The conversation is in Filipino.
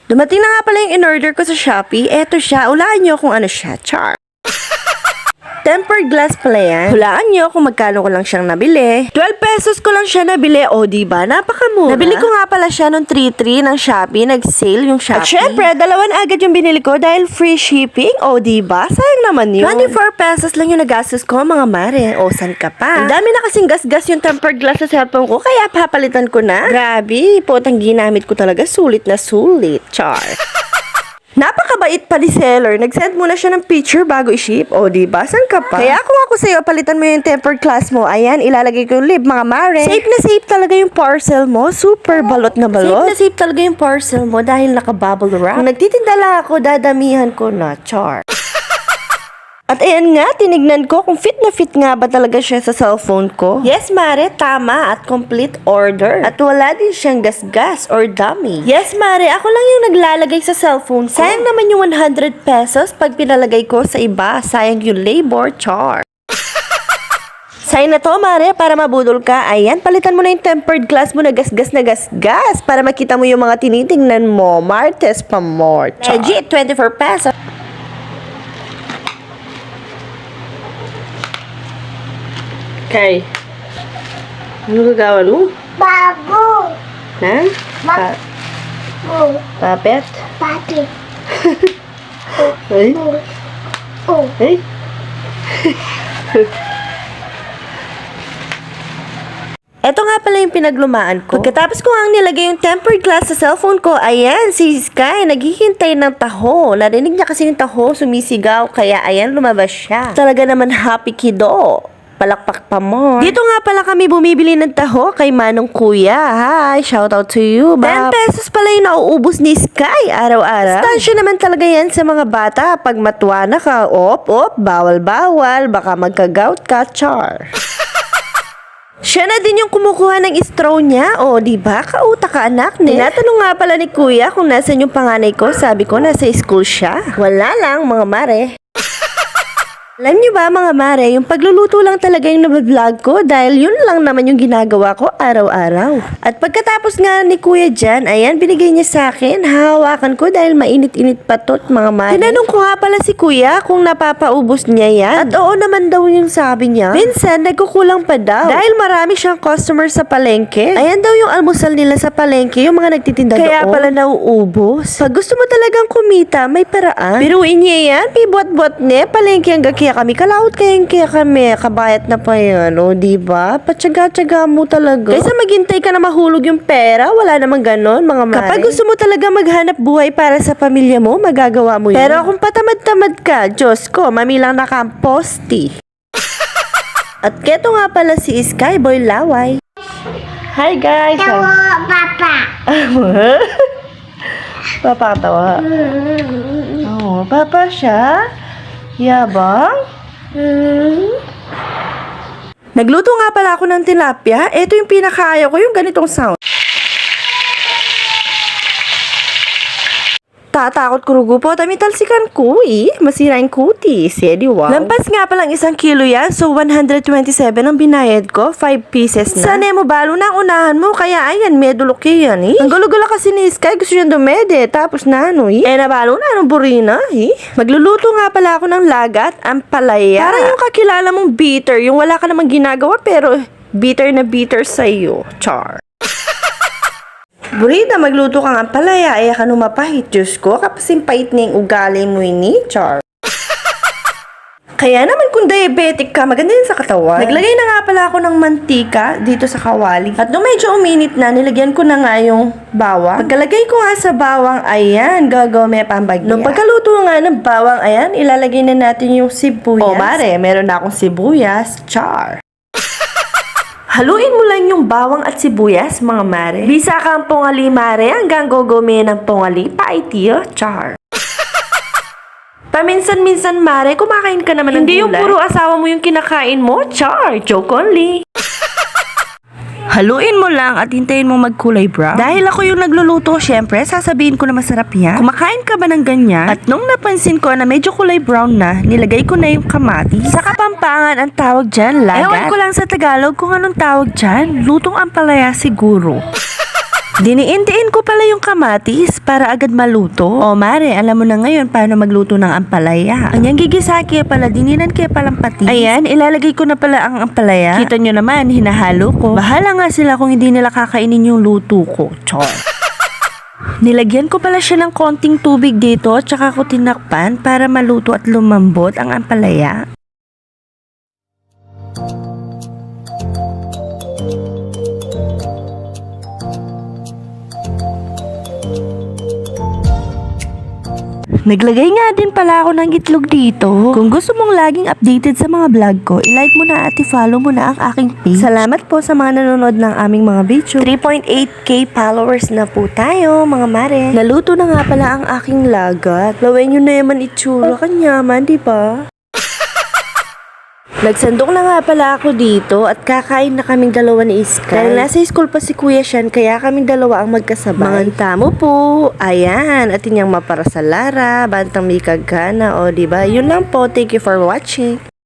Dumating na nga pala yung in-order ko sa Shopee. Eto siya. Ulaan nyo kung ano siya. Char. Tempered glass pala yan. Hulaan nyo kung magkano ko lang siyang nabili. 12 pesos ko lang siya nabili. O, diba? Napakamura. Nabili ko nga pala siya nung 3-3 ng Shopee. Nag-sale yung Shopee. At syempre, dalawan agad yung binili ko dahil free shipping. O, diba? Sayang naman yun. 24 pesos lang yung nagastos ko, mga mare. O, san ka pa? Ang dami na kasing gas-gas yung tempered glass sa cellphone ko, kaya papalitan ko na. Grabe, potang ginamit ko talaga. Sulit na sulit. Char. Napakabait pa ni seller. Nag-send muna siya ng picture bago i-ship. O, diba? San ka pa? Kaya kung ako sa'yo, palitan mo yung tempered glass mo. Ayan, ilalagay ko yung lid, mga mare. Safe na safe talaga yung parcel mo. Super balot na balot. Safe na safe talaga yung parcel mo dahil naka-bubble wrap. Kung nagtitinda lang ako, dadamihan ko na. Char. At ayan nga, tinignan ko kung fit na fit nga ba talaga siya sa cellphone ko. Yes, mare, tama at complete order. At wala din siyang gas-gas or dummy. Yes, mare, ako lang yung naglalagay sa cellphone ko. Sayang naman yung 100 pesos pag pinalagay ko sa iba. Sayang yung labor, char. Sign na to, mare, para mabudol ka. Ayan, palitan mo na yung tempered glass mo na gas-gas na gas-gas para makita mo yung mga tinitingnan mo. Martes pa more, char. Legit, 24 pesos. Okay. Ano gagawin mo? Bago. Ha? Bago. Papet? Bakit? Ay? Oh. Ay? Ito nga pala yung pinaglumaan ko. Pagkatapos ko ang nilagay yung tempered glass sa cellphone ko, ayan, si Sky, naghihintay ng taho. Narinig niya kasi yung taho, sumisigaw, kaya ayan, lumabas siya. Talaga naman happy kiddo. Palakpak pa mo. Dito nga pala kami bumibili ng taho kay Manong Kuya. Hi, shout out to you. 10 pesos pala yung nauubos ni Sky araw-araw. Stansya naman talaga yan sa mga bata. Pag matuwa na ka, op, bawal-bawal, baka magka-gout ka, char. Siya na din yung kumukuha ng straw niya. O, diba? Kauta ka, anak. Tinatanong nga pala ni Kuya kung nasan yung panganay ko. Sabi ko, nasa school siya. Wala lang, mga mare. Alam niyo ba, mga mare, yung pagluluto lang talaga yung nabablog ko dahil yun lang naman yung ginagawa ko araw-araw. At pagkatapos nga ni Kuya dyan, ayan, binigay niya sa akin. Hahawakan ko dahil mainit-init pa to't, mga mare. Tinanong ko nga pala si Kuya kung napapaubos niya yan. At oo naman daw yung sabi niya. Minsan, nagkukulang pa daw. Dahil marami siyang customer sa palengke. Ayan daw yung almusal nila sa palengke, yung mga nagtitinda doon. Kaya pala nauubos. Pag gusto mo talagang kumita, may paraan. Biruin niya yan, pibot-bot ne, palengke hanggang kaya kami, kalaot kaya kami, kabayat na pa yan, o diba? Patsaga-tsaga mo talaga. Kaysa maghintay ka na mahulog yung pera, wala namang ganon, mga mare. Kapag gusto mo talaga maghanap buhay para sa pamilya mo, magagawa mo yun. Pero kung patamad-tamad ka, Diyos ko, mamilang nakamposti. At keto nga pala si Skyboy Laway. Hi guys! Tawo, papa. Papa katawa. Oh, papa siya? Yabang? Nagluto nga pala ako ng tilapia. Ito yung pinakaayaw ko, yung ganitong sound. Tatakot kurugo po, tamitalsikan ko masira yung kutis. Wow. Lampas nga palang 1 kilo yan, so 127 ang binayad ko, 5 pieces na. Sana mo balo na ang unahan mo, kaya ayan, medulok yan Ang gulo-gulo kasi ni Sky, gusto niya dumede, tapos na nabalo na, burina Magluluto nga pala ako ng lagat, ang palaya. Para yung kakilala mong bitter, yung wala ka namang ginagawa, pero bitter na bitter sa'yo. Char. Burida, magluto ka nga palaya, ay ka numapahit, Diyos ko, kapasin pait na yung ugali mo char. Kaya naman kung diabetic ka, maganda yun sa katawan. Naglagay na nga pala ako ng mantika dito sa kawali. At nung medyo uminit na, nilagyan ko na nga yung bawang. Pagkalagay ko nga sa bawang, ayan, gagawin pambagya. Nung pagkaluto nga ng bawang, ayan, ilalagay na natin yung sibuyas. O mare, meron na akong sibuyas, char. Haluin mo lang yung bawang at sibuyas, mga mare. Bisa ka ang pongali, mare, hanggang gagawin ng pongali, paitiyo, char. Paminsan-minsan, mare, kumakain ka naman ng gulay. Hindi yung puro asawa mo yung kinakain mo, char, joke only. Haluin mo lang at hintayin mo magkulay brown. Dahil ako yung nagluluto, syempre, sasabihin ko na masarap yan. Kumakain ka ba ng ganyan? At nung napansin ko na medyo kulay brown na, nilagay ko na yung kamatis. Sa Kapampangan, ang tawag dyan, lagat. Ewan ko lang sa Tagalog kung anong tawag dyan. Lutong ampalaya siguro. Diniin-diin ko pala yung kamatis para agad maluto. O mare, alam mo na ngayon paano magluto ng ampalaya. Anyang gigisaki pala, dininan kaya palang patis. Ayan, ilalagay ko na pala ang ampalaya. Kita nyo naman, hinahalo ko. Bahala nga sila kung hindi nila kakainin yung luto ko. Chor. Nilagyan ko pala siya ng konting tubig dito, tsaka ko tinakpan para maluto at lumambot ang ampalaya. Naglagay nga din pala ako ng itlog dito. Kung gusto mong laging updated sa mga vlog ko, ilike mo na at i-follow mo na ang aking page. Salamat po sa mga nanonood ng aming mga video. 3.8k followers na po tayo, mga mare. Naluto na nga pala ang aking lagat. Lawin nyo na yaman itsura kanyaman, di ba? Nagsandok na nga pala ako dito at kakain na kaming dalawa ni Sky. Dahil nasa school pa si Kuya Sean, kaya kaming dalawa ang magkasabay. Manganta mo po. Ayan, at inyang mapara sa Lara, bantang may kagana, o diba? Yun lang po. Thank you for watching.